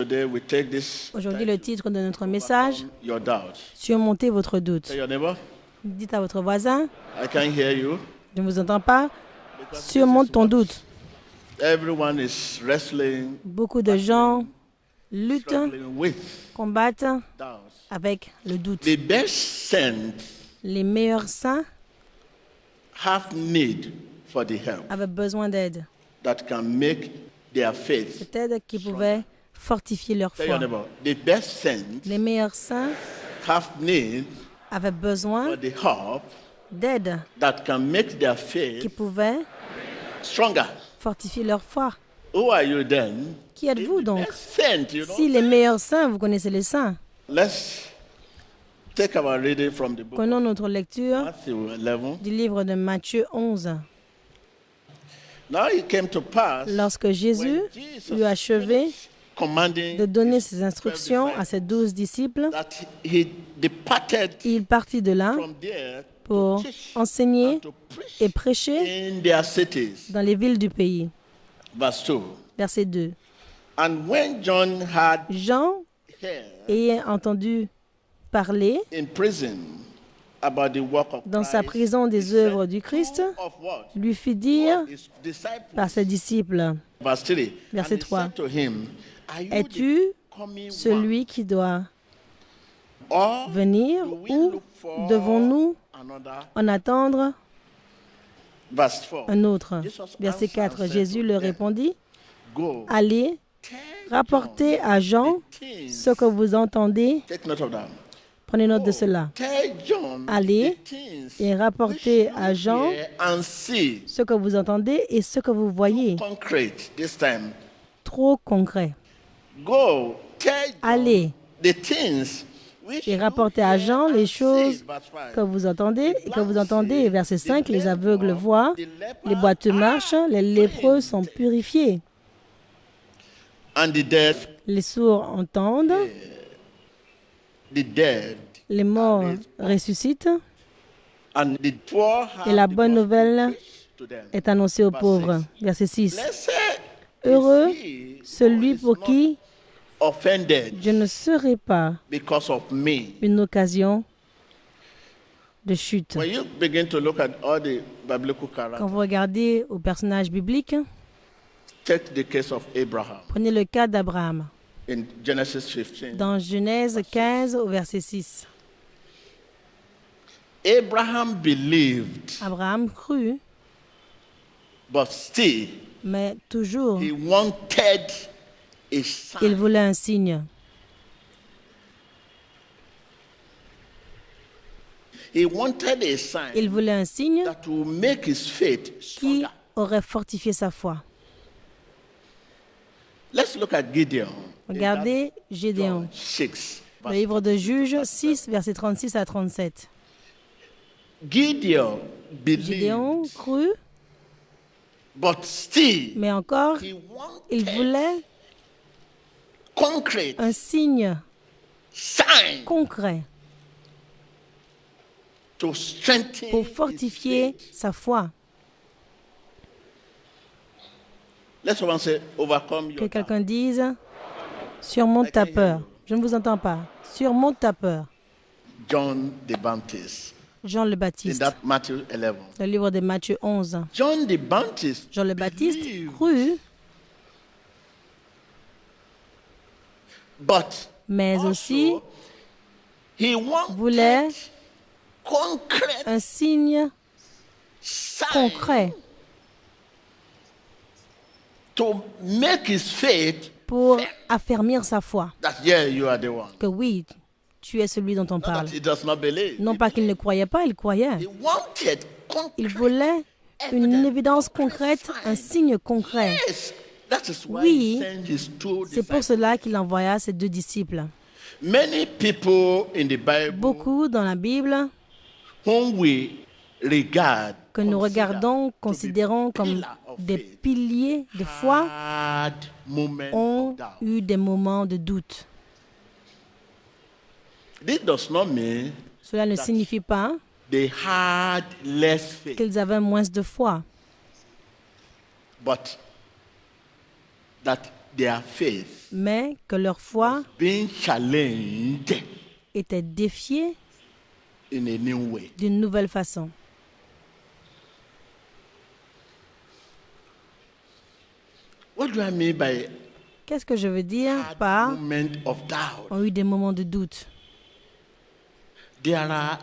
Today we take this Aujourd'hui, le titre de notre message, your doubt. surmonter votre doute. Tell your neighbor, Dites à votre voisin, I can't hear you. je ne vous entends pas, surmonte ton doute. Everyone is wrestling, Beaucoup de gens luttent, struggling with combattent doubts. avec le doute. The best saints Les meilleurs saints have need for the help avaient besoin d'aide. that can make their faith. Cette aide qui pouvait fortifier leur Tell your foi. neighbor, the best saints Les meilleurs saints have need avaient besoin for the help d'aide that can make their qui faith pouvait stronger. fortifier leur foi. Who are you then? Qui êtes-vous donc? Best saint, you know. Si les meilleurs saints, vous connaissez les saints. Let's take our reading from the book Prenons of notre lecture Matthew 11. du livre de Matthieu 11. Now it came to pass Lorsque Jésus when Jesus eut achevé finished commanding de donner ses instructions à ses 12 disciples, that he departed il partit de là from there pour to teach enseigner and to preach et prêcher in their cities. dans les villes du pays. Verse 2. Verset 2. And when John had Jean, heard ayant entendu parler in prison about the work of dans sa Christ, prison he des said, œuvres du Christ, "Who of what? lui fit dire His disciples." par ses disciples, Verse 3. Verset And he 3. said to him, "Are you es-tu the coming celui qui doit one? Or venir do we ou look for devons-nous another?" en attendre Verse 4. un autre? Jesus Verset answered 4. and said Jésus to leur them, répondit, "Go, allez, tell rapportez John à Jean the things." ce que vous entendez. Take note of that. Prenez note de Go, cela. tell John Allez the things et rapportez which à you Jean hear and see. ce que vous entendez et ce que vous voyez. Concrete this time. Trop concret. Go, tell John Allez the things which et you rapportez à hear Jean and les see. choses Verse 5. que vous entendez et que vous entendez. Verset 5. Les aveugles voient, les boiteux marchent, les lépreux sont purifiés. And the dead, Les sourds entendent, the dead, les morts ressuscitent and the poor et la have the bonne gospel nouvelle preached to them. est annoncée aux Verse pauvres. 6. Verset 6. Blessed Heureux is he celui who is pour not qui offended je ne serai pas because of me. une occasion de chute. When you begin to look at all the biblical Quand characters, vous regardez aux personnages bibliques, take the case of Abraham prenez le cas d'Abraham. in Genesis 15. Dans Genèse 15 au verset 6. Abraham believed, Abraham crut, but still mais toujours, he wanted a il sign. voulait un signe. He wanted a sign Il voulait un signe that will make his faith qui stronger. aurait fortifié sa foi. Let's look at Gideon. in Regardez that Gédéon. John 6. Le livre de Juges 6, versets 36 à 37. Gideon Gédéon believed, crut, but still mais encore, he il wanted voulait concrete un signe sign concret to strengthen pour his fortifier faith. sa foi. Let someone say, overcome Que your doubt. quelqu'un dise, surmonte ta peur. Je ne vous entends pas. Surmonte ta peur. John the Baptist Jean le in Baptiste. that Matthew 11. Le livre de Matthieu 11. John the Baptist Jean le Baptiste believed, crut, but mais aussi also he voulait wanted concrete un signe sign concret to make his faith pour affermir sa foi. that yeah, you are the one. Que oui, tu es celui dont on Not parle. that he does not believe. Non pas qu'il ne croyait pas, il croyait. He wanted Il concrete voulait une evidence. évidence concrète, un signe concret. Yes, that is why Oui, he sent his two c'est pour disciples. cela qu'il envoya ses 2 disciples. Many people in the Bible Beaucoup dans la Bible whom we regard que nous consider regardons, to be considérons comme pillar of des faith piliers de foi, had moments ont of doubt. eu des moments de doute. This does not mean Cela ne signifie pas they had less faith, qu'ils avaient moins de foi, but that their faith mais que leur foi being challenged était défiée in a new way. d'une nouvelle façon. What do I mean by Qu'est-ce que je veux dire par moment of doubt? ont eu des moments de doute? There are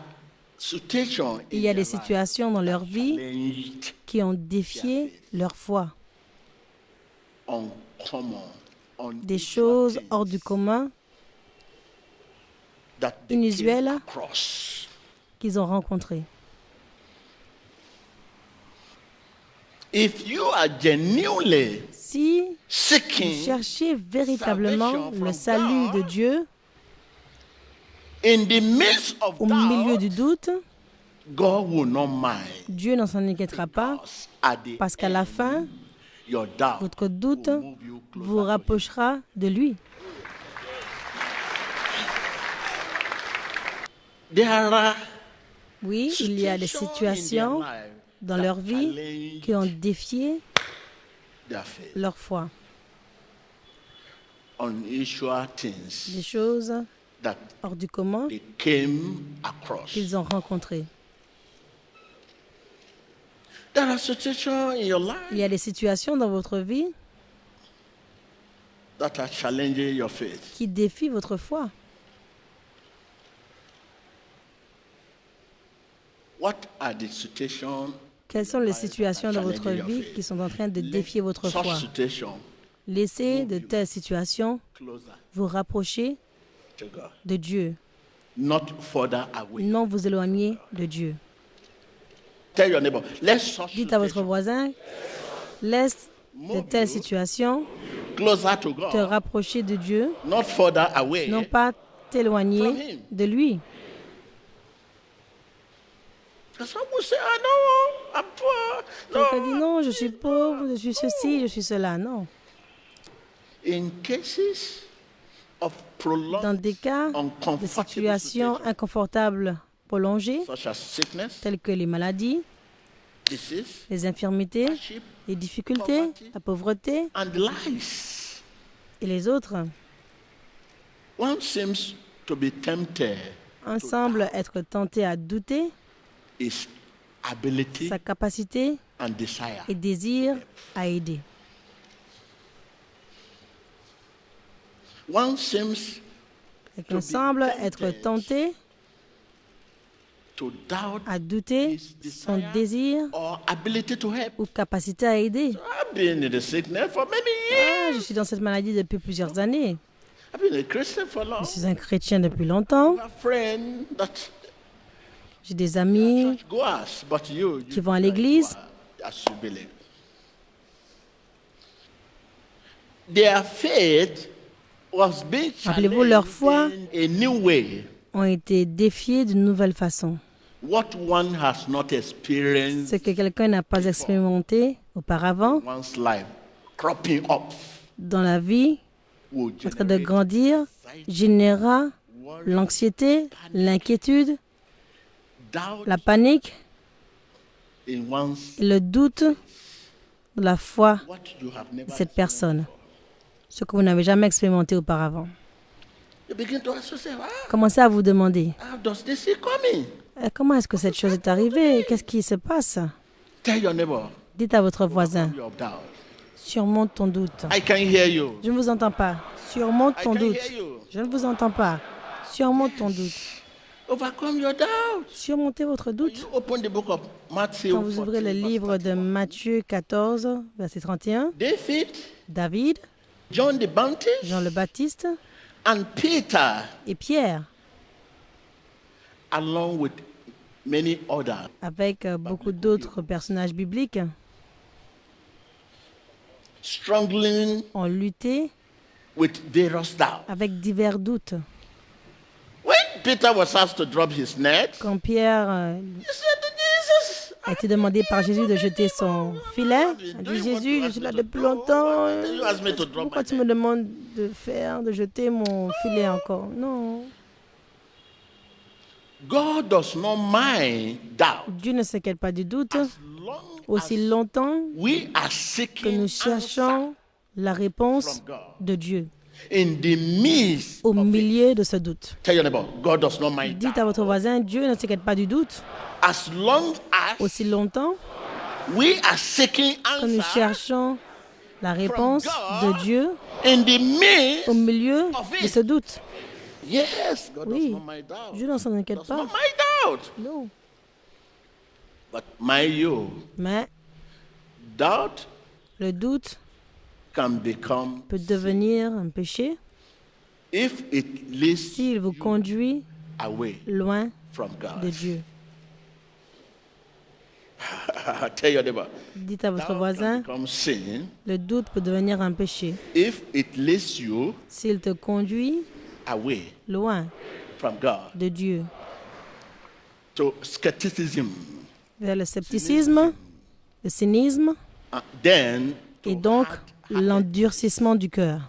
situations Il y a in des their life situations dans leur vie challenged, qui ont défié leur foi. uncommon, Des choses hors du commun that they inusuelles came across. qu'ils ont rencontrées. If you are genuinely Si vous seeking cherchez véritablement le salut de Dieu in the midst of au milieu doubt, du doute, God will not mind. Dieu n'en s'en inquiétera pas Because at the parce qu'à la fin, your doubt votre doute will move you closer vous to Him. rapprochera de lui. There are Oui, il y a des situations dans leur vie qui ont défié their faith. leur foi. Unusual things Des choses that hors du commun they came across. qu'ils ont rencontrées. There are situations in your Il life y a des situations dans votre vie that are challenging your faith. qui défient votre foi. What are the situations Quelles sont les situations dans votre vie qui sont en train de défier votre such foi? situations Laissez de telles situations closer vous rapprocher to God, de Dieu, not further away? non vous éloigner de Dieu. Tell your neighbor, let such Dites à votre situations voisin, laisse de telles situations closer to te God, rapprocher de Dieu, not further away. non pas t'éloigner de lui. Some will say, I know, I'm poor. Quelqu'un dit No. non, je suis pauvre, je suis ceci, je suis cela. Non. In cases of Dans prolonged des cas de uncomfortable situations situations, inconfortables prolongées, such as sickness, telles que les maladies, disease, les infirmités, hardship, les difficultés, la pauvreté and lies, et les autres, one seems to be tempted un semble être tenté à douter his ability sa capacité and desire. et désir à aider. One seems Quelqu'un semble être tenté to doubt à douter son désir or ability to help. ou capacité à aider. I've been in the sickness for many Ah, years. je suis dans cette maladie depuis plusieurs années. I've been a Christian for long. Je suis un chrétien depuis longtemps. A friend that J'ai des amis church goers, but you qui vont à l'église. as you believe. Their faith was being Rappelez-vous, leur challenged foi in a new way. ont été défiés d'une nouvelle façon. What one has not experienced Ce que quelqu'un n'a pas expérimenté auparavant in one's life, cropping up, dans la vie, will en train de generate grandir, générera l'anxiété, l'inquiétude, doubt la panique, in one's et le doute de la foi what you have never de cette personne, ce que vous n'avez jamais expérimenté auparavant. You begin to ask yourself, Commencez à vous demander, how does this see coming? comment est-ce que cette chose est arrivée? Qu'est-ce qui se passe? Tell your neighbor, Dites à votre voisin, your doubt. surmonte ton doute. I can hear you. Je ne vous entends pas. Surmonte I ton can doute. hear you. Je ne vous entends pas. Surmonte ton doute. Overcome your doubt. Surmontez votre You doute. open the book of Matthew. Quand vous ouvrez le 14, livre verse de 31. Matthieu 14, verset 31, David, David, John the Baptist, Jean le Baptiste and Peter, et Pierre, along with many others, avec beaucoup d'autres personnages bibliques, struggling ont lutté with various doubts. avec divers doutes. When Peter was asked to drop his net, Quand Pierre he said to Jesus, a été demandé par Jésus de jeter son filet, il a dit, Jésus, je suis là depuis longtemps. You asked me to drop Pourquoi my tu me demandes de jeter mon filet encore? Non. God does not mind doubt. Dieu ne s'inquiète pas du doute. As long Aussi longtemps we are que seeking nous answer cherchons la réponse from God. de Dieu In the midst au of it, milieu de ce doute. tell your neighbor, God does not mind Dites à votre voisin, Dieu ne s'inquiète pas du doute. as long as Aussi longtemps we are seeking que nous answers cherchons la réponse de Dieu in the midst au milieu of de it. ce doute. Yes, God Oui, does not mind doubt. Dieu ne s'en inquiète Does pas. not mind doubt. Non. But mind you, Mais doubt le doute can become peut devenir un péché if it leads s'il vous conduit away loin from God. de Dieu. Tell your neighbor, Dites à votre doubt can voisin, become sin le doute peut devenir un péché if it leads you s'il te conduit away loin from God. de Dieu, To skepticism, vers le scepticisme, le cynisme then to et donc hard-hearted. l'endurcissement du cœur.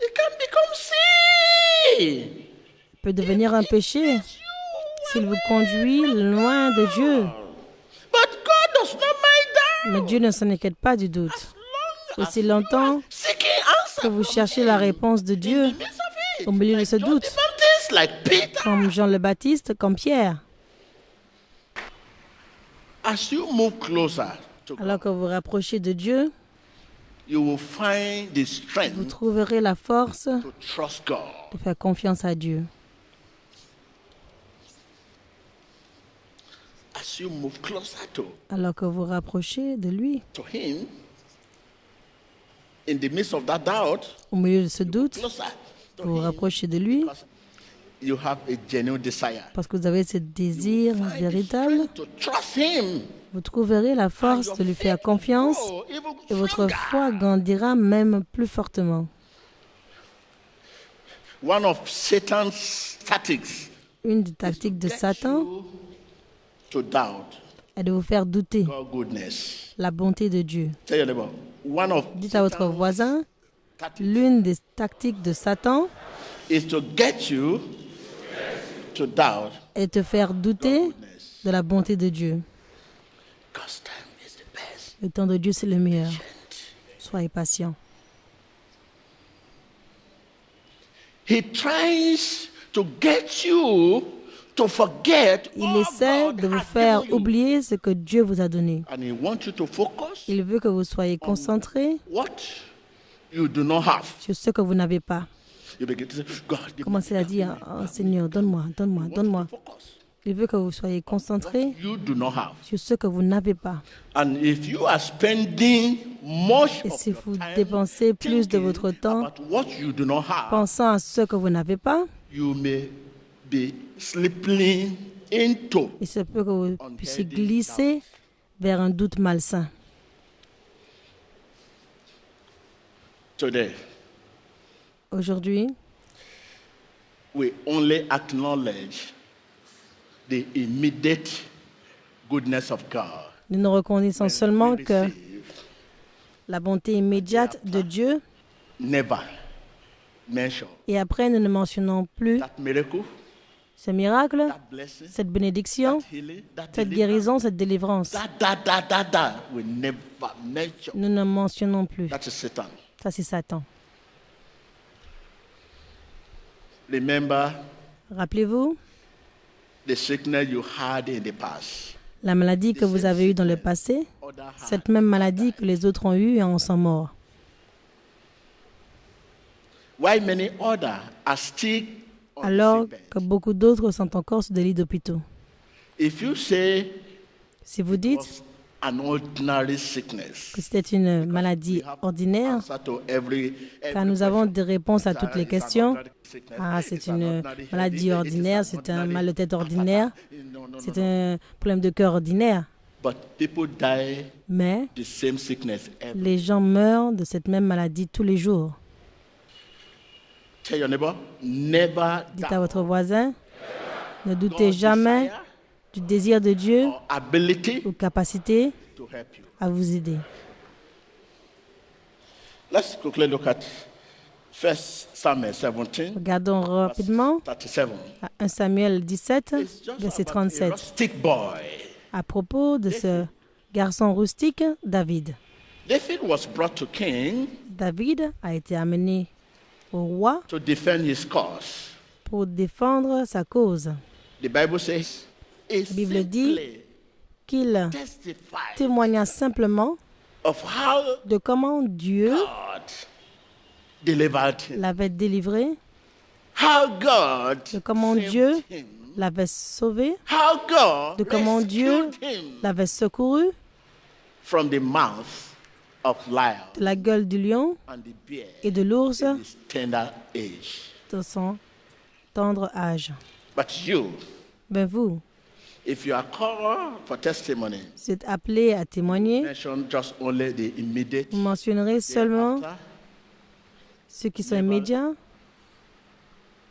It can become sin. Peut devenir un péché s'il vous conduit loin de Dieu. But God does not mind Mais doubt. Dieu ne s'en inquiète pas du doute. Long Aussi longtemps seeking answer que vous from cherchez Him la réponse de in Dieu the midst of it. au milieu de ce John doute, the Baptist, like Peter. comme Jean le Baptiste, comme Pierre. As you move closer to God, Alors que vous vous rapprochez de Dieu, you will find the vous strength trouverez la force to trust God. de faire confiance à Dieu. As you move closer Alors que vous vous rapprochez de lui, to Him, in the midst of that doubt, au milieu de ce doute, closer to vous vous Him, rapprochez de lui because you have a genuine desire. parce que vous avez ce désir Find the véritable. strength to trust Him. Vous trouverez la force de lui faire confiance Oh, even et votre stronger. foi grandira même plus fortement. One of Satan's tactics Une des tactiques de get Satan you to doubt est de vous faire douter God's goodness. la bonté de Dieu. Tell your neighbor, one of Dites à votre Satan's voisin, tactics l'une des tactiques de Satan is to get you to doubt est de te faire douter goodness. de la bonté de Dieu. God's time is the best. Le temps de Dieu, c'est le meilleur. Soyez patient. He tries to get you to forget Il all essaie God de vous has faire given you. oublier ce que Dieu vous a donné. And he wants you to focus Il veut que vous soyez concentrés what you do not have. sur ce que vous n'avez pas. You begin to say, God, give me Commencez à dire, oh, Seigneur, donne-moi, donne-moi, donne-moi. focus. Il veut que vous soyez concentrés You do not have. sur ce que vous n'avez pas. And if you are spending much Et of si your vous time dépensez plus de thinking votre temps about what you do not have, pensant à ce que vous n'avez pas, you may be slipping into il se peut que vous puissiez glisser vers un doute malsain. today. Aujourd'hui, We only acknowledge the immediate goodness of God. nous ne reconnaissons seulement We que receive, la bonté immédiate de Dieu never mention et après nous ne mentionnons plus that miracle, ce miracle, that blessing, cette bénédiction, that healing, that cette deliverance, guérison, cette délivrance. that. We never mention. Nous ne mentionnons plus. That is Satan. Ça, c'est Satan. Remember Rappelez-vous the sickness you had in the past. la maladie que vous avez eue dans le passé, Other had. cette même maladie que les autres ont eue et en sont morts. Why many others are still on Alors the sick que bed? beaucoup d'autres sont encore sur des lits d'hôpitaux. If you say Si vous dites was an ordinary sickness, que c'était une maladie ordinaire, answer to every car nous avons des réponses à toutes les it's an questions. ordinary sickness, Ah, it's c'est an une ordinary maladie headache, ordinaire, it's an c'est un ordinary- mal de tête ordinaire, No, c'est un problème de cœur ordinaire. But people die Mais the same sickness every. les gens meurent de cette même maladie tous les jours. Tell your neighbor, never Dites à doubt votre voisin, ne doutez God's jamais desire du désir de Dieu or ability ou capacité to help you. à vous aider. Let's quickly look at 1 Samuel 17, Regardons rapidement verse 37. à 1 Samuel 17, It's just verset about a 37. rustic boy à propos de ce garçon rustique, David. David was brought to king David a été amené au roi to defend his cause. pour défendre sa cause. The Bible says, it La Bible dit simply qu'il testifies témoigna simplement of how de comment Dieu God delivered him, l'avait délivré, how God de comment saved Dieu him, l'avait sauvé, how God de comment Dieu rescued him l'avait secouru from the mouth of lion de la gueule du lion and the bear et de l'ours in his tender age. de son tendre âge. But you, Ben vous, if you are called for testimony, vous êtes appelés à témoigner. mention just only the immediate. Vous mentionnerez seulement Thereafter, ceux qui sont immédiats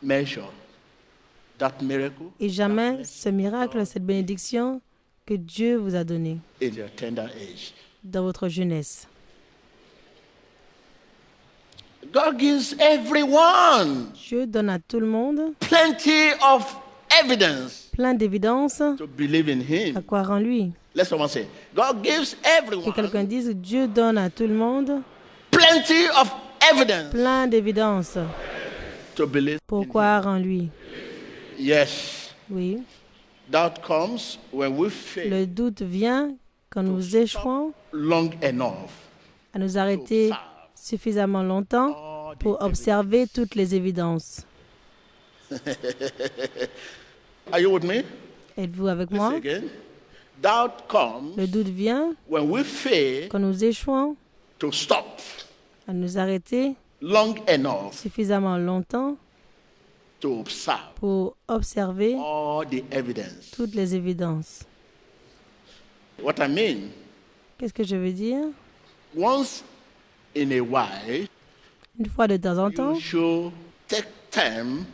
measure that miracle et jamais ce miracle, cette bénédiction que Dieu vous a donnée in your tender age. dans votre jeunesse. God gives everyone Dieu donne à tout le monde plenty of evidence plein d'évidences to believe in à Him. croire en lui. Let someone say, God gives Que quelqu'un everyone dise Dieu donne à tout le monde plenty of evidence plein d'évidences to believe pour in croire en lui. Him. Yes, Oui, doubt comes when we fail le doute vient quand nous échouons long enough à nous to arrêter observe suffisamment longtemps all the pour observer toutes les évidences. Are you with me? Êtes-vous avec Say moi? again. Doubt comes Le doute vient when we fail quand nous échouons to stop à nous arrêter long enough suffisamment longtemps to observe pour observer all the evidence. toutes les évidences. What I mean, Qu'est-ce que je veux dire? once in a while, Une fois de temps en temps, you should take time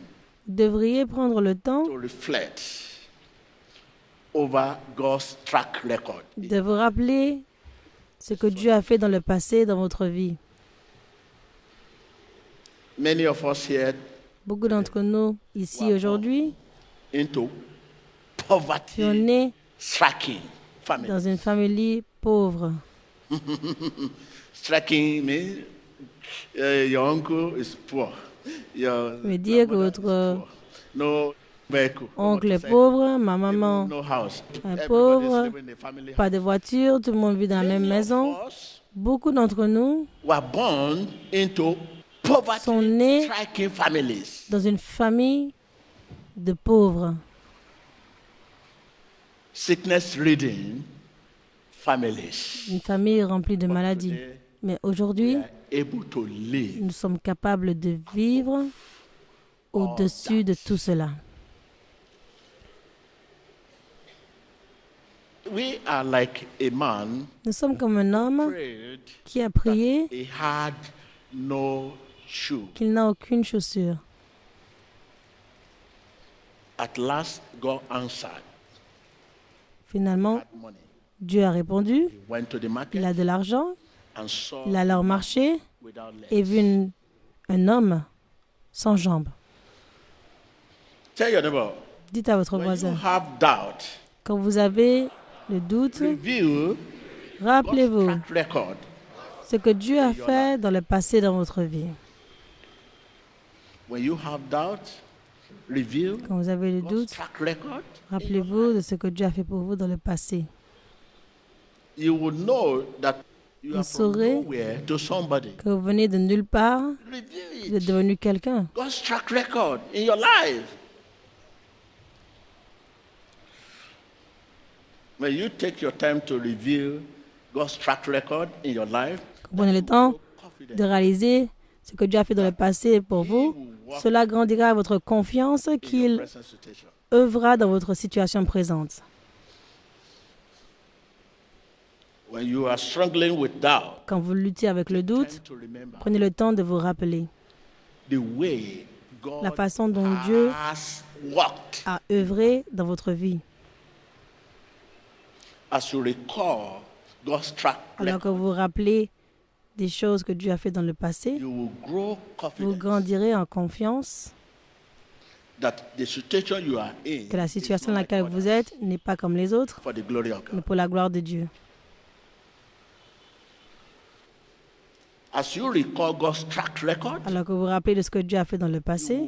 vous devriez prendre le temps to reflect over God's track record. de vous rappeler ce que Dieu a fait dans le passé dans votre vie. Many of us here Beaucoup d'entre nous ici aujourd'hui into sont poverty nés striking family. dans une famille pauvre. Striking means your uncle is poor. Your veut dire que grandmother is votre poor. No vehicle. oncle est pauvre, ma maman No house. est Everybody pauvre, is living in a family pas de voiture, tout le monde vit dans la même Many maison. of us Beaucoup d'entre nous were born into sont poverty nés striking families. dans une famille de pauvres, Sickness ridden families. une famille remplie de maladies. Today, Mais we aujourd'hui, are able to live. nous sommes capables de vivre au-dessus de tout cela. We are like a man Nous sommes comme un homme prayed qui a prié he had no shoe. qu'il n'a aucune chaussure. At last, God answered. Finalement, Had money. Dieu a répondu, He went to the il market a de l'argent, and saw il allait au marché without legs. et vu un homme sans jambes. Tell your neighbor, Dites à votre when you voisin, have doubt, quand vous avez le doute, review God's rappelez-vous track record. ce que Dieu a fait dans le passé dans votre vie. When you have doubt, review Quand vous avez le God's doute, track record. rappelez-vous de ce que Dieu a fait pour vous dans le passé. You will know that you Vous are from saurez nowhere to somebody. que vous venez de nulle part, Review vous êtes it. devenu quelqu'un. God's track record in your life. When you take your time to review God's track record in your life, Prenez le temps confident de réaliser ce que Dieu a fait dans le passé pour vous. Cela grandira votre confiance in your qu'il present situation. œuvrera dans votre situation présente. When you are struggling with doubt, Quand vous luttez avec le doute, tend to remember prenez le temps de vous rappeler the way la God façon dont Dieu has worked. a œuvré dans votre vie. As you recall God's track Alors que record, vous vous rappelez des choses que Dieu a fait dans le passé, you will grow vous confident grandirez en confiance that the situation you are in que la is situation dans not like laquelle vous others, êtes n'est pas comme les autres, for the glory of mais God. pour la gloire de Dieu. As you recall God's track record, Alors que vous vous rappelez de ce que Dieu a fait dans le passé,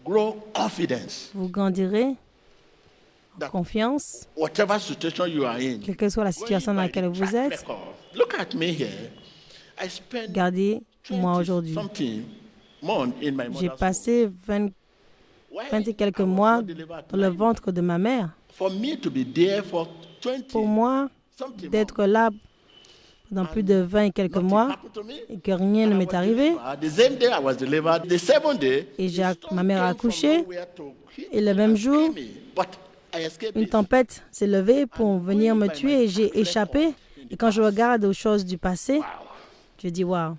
grow confidence vous grandirez en that confiance, whatever situation you are in, quelle que soit la situation dans going by laquelle the vous track êtes. record. Look at me here. I spent Regardez-moi 20 aujourd'hui. something months in my J'ai mother's womb. passé 20 et quelques mois dans le ventre de ma mère. For me to be there for 20 Pour moi, something d'être là pendant plus de 20 et quelques nothing mois happened to me. et que rien ne And I m'est was arrivé. delivered. The same day I was delivered, the seventh day, Et the storm ma mère a came from accouché. nowhere to hit Et le me même and jour, kill me. But I escaped une it. tempête s'est levée pour venir me tuer et j'ai échappé. Et quand je regarde aux choses du passé, je dis waouh.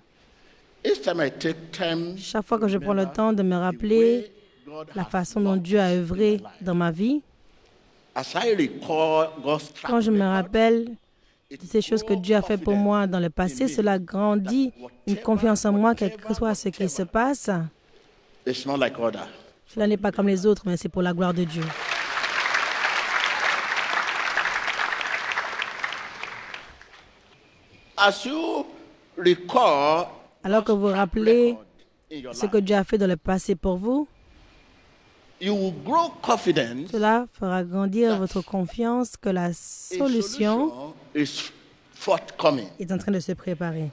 Each time I take time Chaque fois que je prends le remember temps de me the rappeler way God la has façon dont worked Dieu a in œuvré my life. dans ma vie, As I recall God's track quand je me record, rappelle it de ces choses que grows Dieu a fait pour confidence moi dans le passé, in me cela grandit une confiance en moi, quel que soit ce qui se passe. It's not like other. Cela n'est pas comme les autres, mais c'est pour la gloire de Dieu. As you recall Alors que vous God's track rappelez record in your ce life, que Dieu a fait dans le passé pour vous, you will grow confidence. cela fera grandir That votre confiance que la A solution is forthcoming. est en train de se préparer.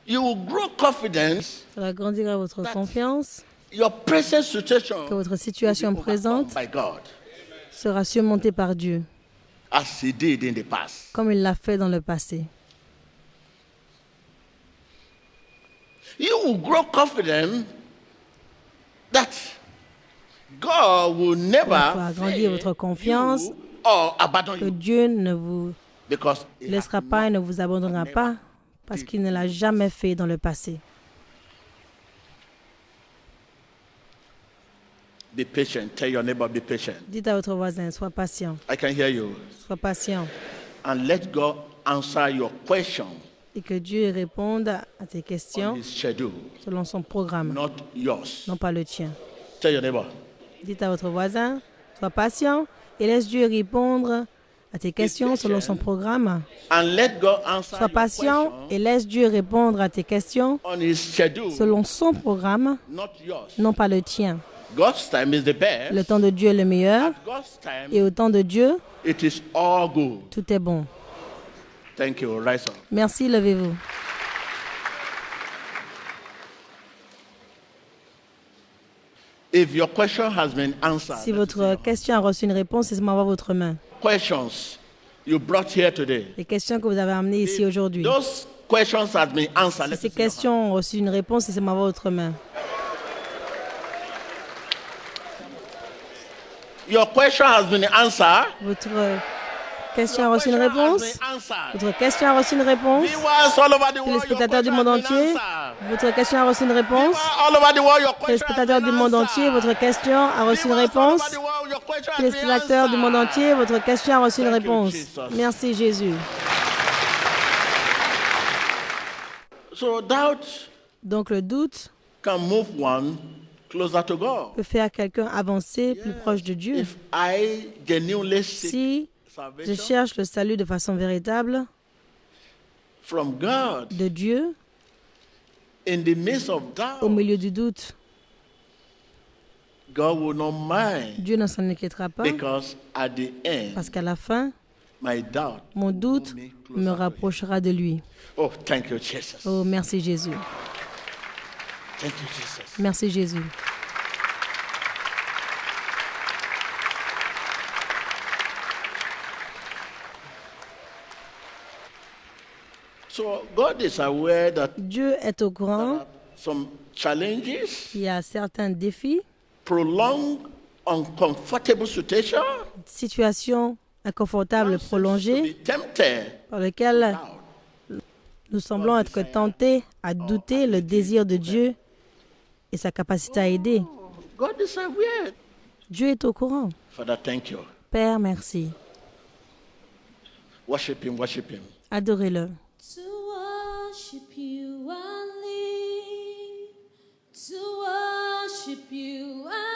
You will grow confidence. Cela grandira votre confiance Your present situation que votre will situation be overcome présente by God, sera surmontée par Dieu, as He did in the past. comme il l'a fait dans le passé. You will grow confident that God will Il never faut agrandir fail votre confiance you or abandon que you, Dieu ne vous because He has laissera pas et ne vous abandonnera pas parce qu'il ne l'a jamais fait dans le passé. Be patient. Tell your neighbor, be patient. Dites à votre voisin, sois patient, I can hear you. sois patient. And let God answer your question Et que Dieu réponde à tes on questions His schedule, selon son programme, not yours. non pas le tien. Tell your neighbor. Dites à votre voisin, sois patient et laisse Dieu répondre à tes questions selon son programme. And let God answer Sois your patient question et laisse Dieu répondre à tes questions on His schedule, selon son programme, not yours. non pas le tien. God's time is the best. Le temps de Dieu est le meilleur At God's time, et au temps de Dieu, it is all good. tout est bon. Thank you. Rise up. Merci, levez-vous. If your question has been answered, Si votre question a reçu une réponse, laissez-moi voir votre main. questions you brought here today, Les questions que vous avez amenées ici aujourd'hui. those questions has been answered. Si Let ces me see your hand. questions ont reçu une réponse, laissez-moi voir votre main. Your question has been answered. Votre question a Your reçu une question has réponse. been answered. Votre question a reçu une réponse. Viewers all over the world, your Téléspectateurs du question monde has been entier, answered. votre question a reçu une réponse. Viewers all over the world, your question has Téléspectateurs been du monde entier, answered. votre question a reçu une Viewers all réponse. over the world, your question has been Téléspectateurs du monde answered. entier, votre question a reçu une Thank you, réponse. Jesus. Merci Jésus. So doubt Donc le doute can move one closer to God. peut faire quelqu'un avancer plus proche de Dieu. If I genuinely seek Si je salvation cherche le salut de façon véritable from God de Dieu in the midst of au doubt, milieu du doute, God will not mind, Dieu ne s'en inquiétera pas because at the end, parce qu'à la fin, my doubt mon doute will me me closer. rapprochera de lui. Oh, thank you, Jesus. Oh, merci Jésus. Thank you, Jesus. Merci Jésus. So God is aware that Dieu est au there courant are some challenges, qu'il y a certains défis, prolonged, uncomfortable situation, situations inconfortables to prolongées be tempted. par lesquelles Doubt. nous semblons être tentés à douter le désir de Dieu et sa capacité à aider. God is aware. Dieu est au courant. Father, thank you. Père, merci. Worship Him, worship Him. Adorez-le. To worship you, I live. To worship you, I